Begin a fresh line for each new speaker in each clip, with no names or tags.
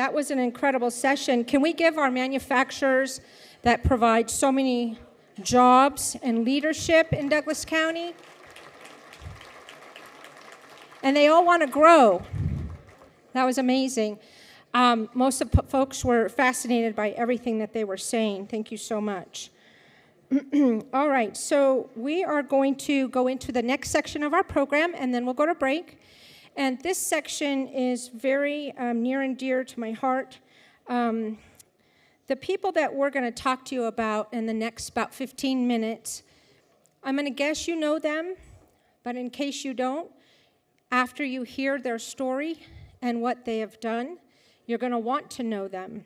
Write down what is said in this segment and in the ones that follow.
That was an incredible session. Can we give our manufacturers that provide so many jobs and leadership in Douglas County? And they all want to grow. That was amazing. Most of the folks were fascinated by everything that they were saying. Thank you so much. All right, so we are going to go into the next section of our program, and then we'll go to break. And this section is very near and dear to my heart. The people that we're going to talk to you about in the next about 15 minutes, I'm going to guess you know them, but in case you don't, after you hear their story and what they have done, you're going to want to know them.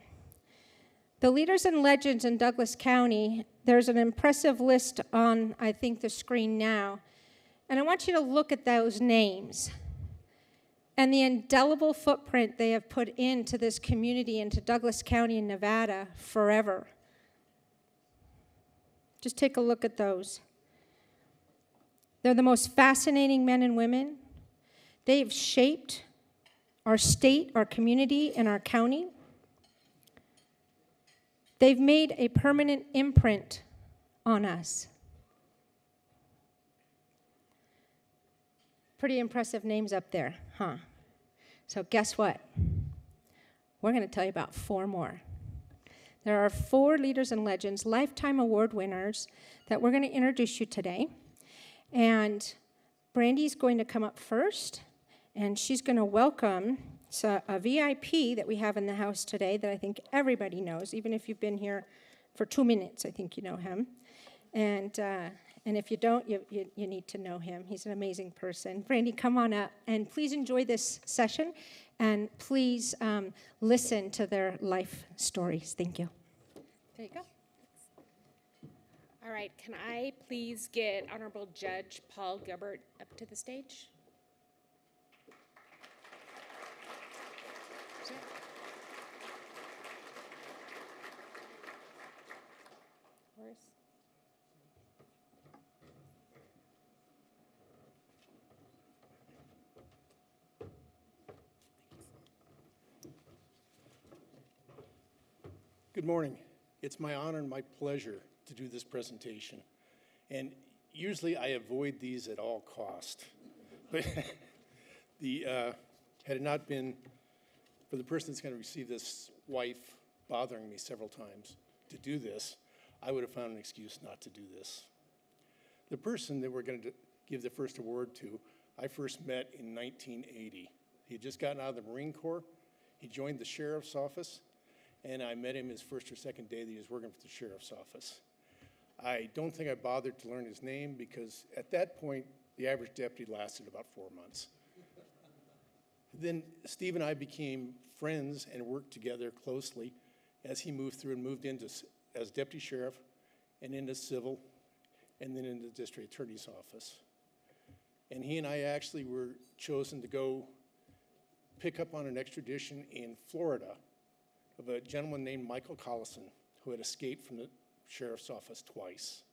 The leaders and legends in Douglas County, there's an impressive list on, I think, the screen now. And I want you to look at those names and the indelible footprint they have put into this community, into Douglas County in Nevada, forever. Just take a look at those. They're the most fascinating men and women. They've shaped our state, our community, and our county. They've made a permanent imprint on us. Pretty impressive names up there, huh? So guess what? We're going to tell you about 4 more. There are 4 leaders and legends, lifetime award winners, that we're going to introduce you today. And Brandy's going to come up first, and she's going to welcome a VIP that we have in the house today that I think everybody knows, even if you've been here for 2 minutes, I think you know him. And if you don't, you need to know him. He's an amazing person. Brandy, come on up, and please enjoy this session, and please listen to their life stories. Thank you. There you go.
All right, can I please get Honorable Judge Paul Gilbert up to the stage?
Good morning. It's my honor and my pleasure to do this presentation. And usually I avoid these at all cost. But had it not been for the person that's going to receive this wife bothering me several times to do this, I would have found an excuse not to do this. The person that we're going to give the first award to, I first met in 1980. He had just gotten out of the Marine Corps. He joined the sheriff's office, and I met him his first or second day that he was working for the sheriff's office. I don't think I bothered to learn his name because at that point, the average deputy lasted about 4 months. Then Steve and I became friends and worked together closely as he moved through and moved into as deputy sheriff and into civil and then into the district attorney's office. And he and I actually were chosen to go pick up on an extradition in Florida of a gentleman named Michael Collison who had escaped from the sheriff's office twice.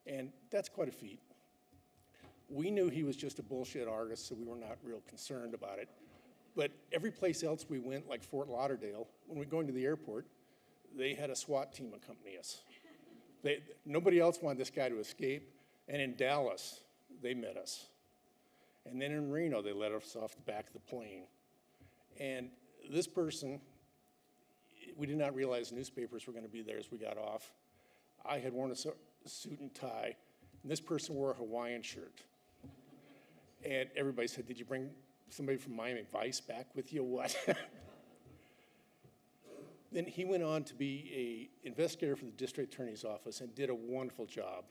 And that's quite a feat. We knew he was just a bullshit artist, so we were not real concerned about it. But every place else we went, like Fort Lauderdale, when we were going to the airport, they had a SWAT team accompany us. Nobody else wanted this guy to escape. And in Dallas, they met us. And then in Reno, they let us off the back of the plane. And this person, we did not realize newspapers were going to be there as we got off. I had worn a suit and tie, and this person wore a Hawaiian shirt. And everybody said, "Did you bring somebody from Miami Vice back with you, what?" Then he went on to be an investigator for the district attorney's office and did a wonderful job.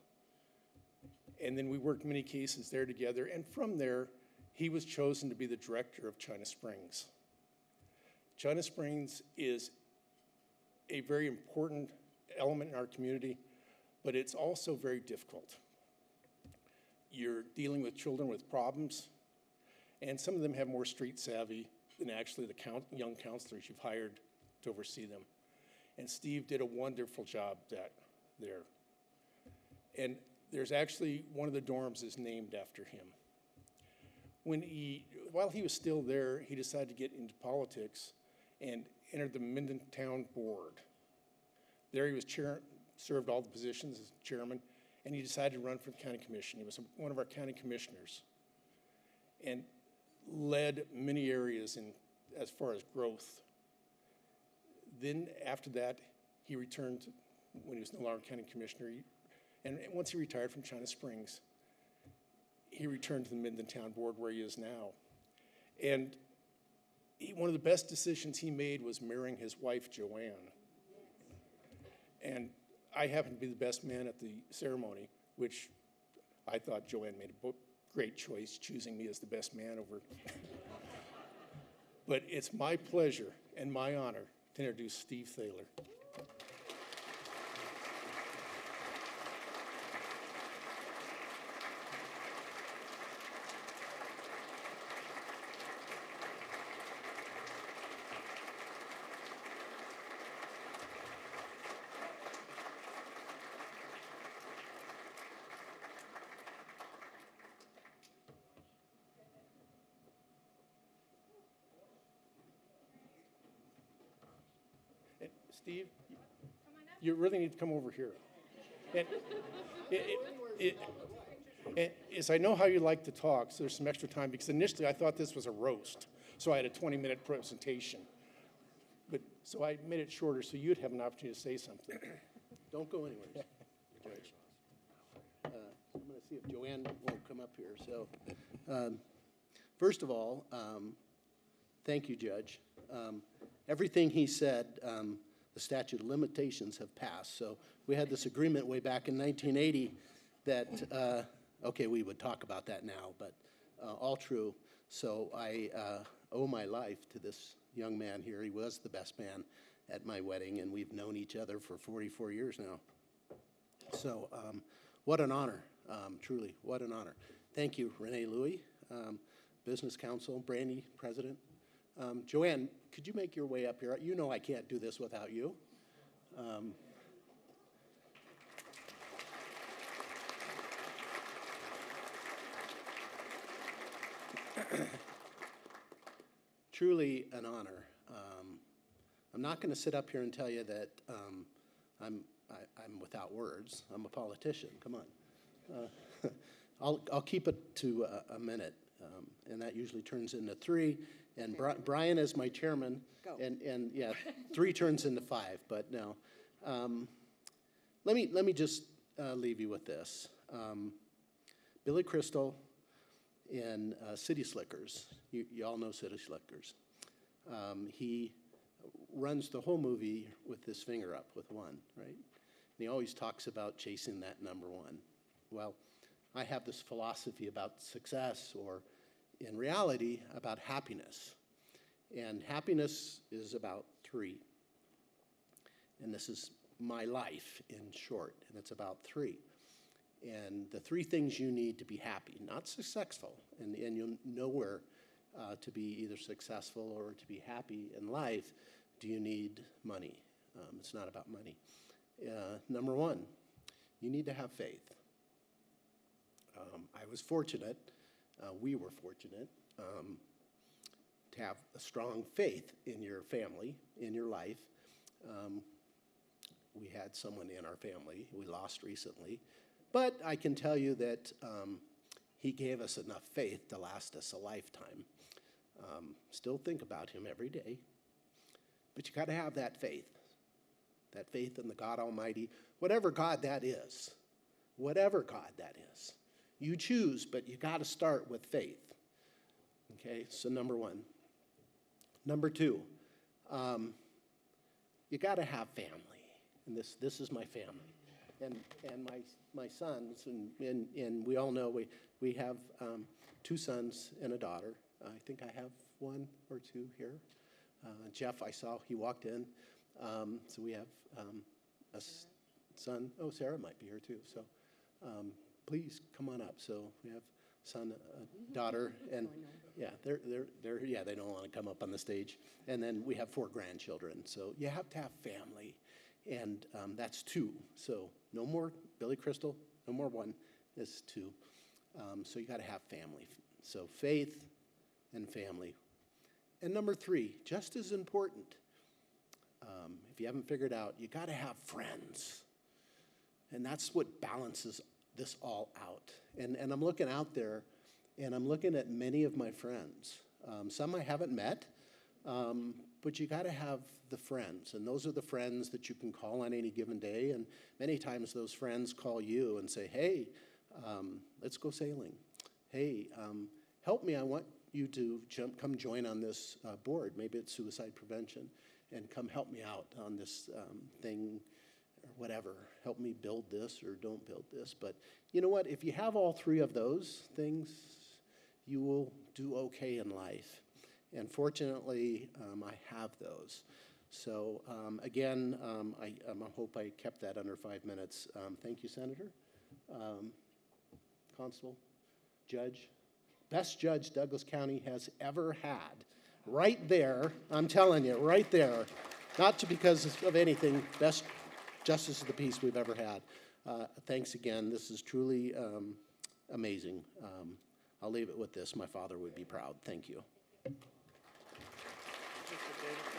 And then we worked many cases there together, and from there, he was chosen to be the director of China Springs. China Springs is a very important element in our community, but it's also very difficult. You're dealing with children with problems, and some of them have more street savvy than actually the young counselors you've hired to oversee them. And Steve did a wonderful job there. And there's actually one of the dorms is named after him. While he was still there, he decided to get into politics, and entered the Minden Town Board. There he was served all the positions as chairman, and he decided to run for the county commission. He was one of our county commissioners and led many areas as far as growth. Then after that, he returned when he was no longer county commissioner. And once he retired from China Springs, he returned to the Minden Town Board where he is now. And one of the best decisions he made was marrying his wife, JoAnn. And I happened to be the best man at the ceremony, which I thought JoAnn made a great choice, choosing me as the best man over. But it's my pleasure and my honor to introduce Steve Thaler. Steve, you really need to come over here. And as I know how you like to talk, so there's some extra time, because initially I thought this was a roast, so I had a 20-minute presentation. So I made it shorter so you'd have an opportunity to say something.
Don't go anywhere, Judge. I'm going to see if JoAnn won't come up here. So, first of all, thank you, Judge. Everything he said, the statute of limitations have passed. So we had this agreement way back in 1980 that, okay, we would talk about that now, but all true. So I owe my life to this young man here. He was the best man at my wedding, and we've known each other for 44 years now. So what an honor, truly, what an honor. Thank you, Renee Louie, Business Council, Brandy, President. JoAnn, could you make your way up here? You know I can't do this without you. Truly an honor. I'm not going to sit up here and tell you that I'm without words. I'm a politician. Come on. I'll keep it to a minute, and that usually turns into 3. And Brian is my chairman, and yeah, 3 turns into 5. But no, let me just leave you with this. Billy Crystal in City Slickers. You all know City Slickers. He runs the whole movie with his finger up with 1, right? And he always talks about chasing that number 1. Well, I have this philosophy about success, or in reality, about happiness. And happiness is about 3. And this is my life in short, and it's about 3. And the 3 things you need to be happy, not successful, and you'll know where to be either successful or to be happy in life, do you need money? It's not about money. Number 1, you need to have faith. I was fortunate, we were fortunate, to have a strong faith in your family, in your life. We had someone in our family we lost recently, but I can tell you that he gave us enough faith to last us a lifetime. Still think about him every day, but you got to have that faith in the God Almighty, whatever God that is, whatever God that is. You choose, but you got to start with faith. Okay, so number 1. Number 2, you got to have family, and this is my family, and my sons, and we all know we have 2 sons and a daughter. I think I have 1 or 2 here. Jeff, I saw he walked in, so we have a son. Oh, Sarah might be here too. So please come on up. So we have son, daughter, and yeah, they don't want to come up on the stage. And then we have 4 grandchildren. So you have to have family, and that's 2. So no more Billy Crystal, no more 1. It's 2. So you got to have family. So faith and family. And number 3, just as important, if you haven't figured out, you got to have friends. And that's what balances this all out. And I'm looking out there, and I'm looking at many of my friends. Some I haven't met, but you got to have the friends. And those are the friends that you can call on any given day. And many times those friends call you and say, hey, let's go sailing. Hey, help me. I want you to come join on this board. Maybe it's suicide prevention. And come help me out on this thing or whatever. Help me build this or don't build this. But you know what? If you have all 3 of those things, you will do okay in life. And fortunately, I have those. So again, I hope I kept that under 5 minutes. Thank you, Senator, Constable, Judge. Best judge Douglas County has ever had. Right there, I'm telling you, right there. Not because of anything, best justice of the peace we've ever had. Thanks again. This is truly amazing. I'll leave it with this. My father would be proud. Thank you.
Mr. David.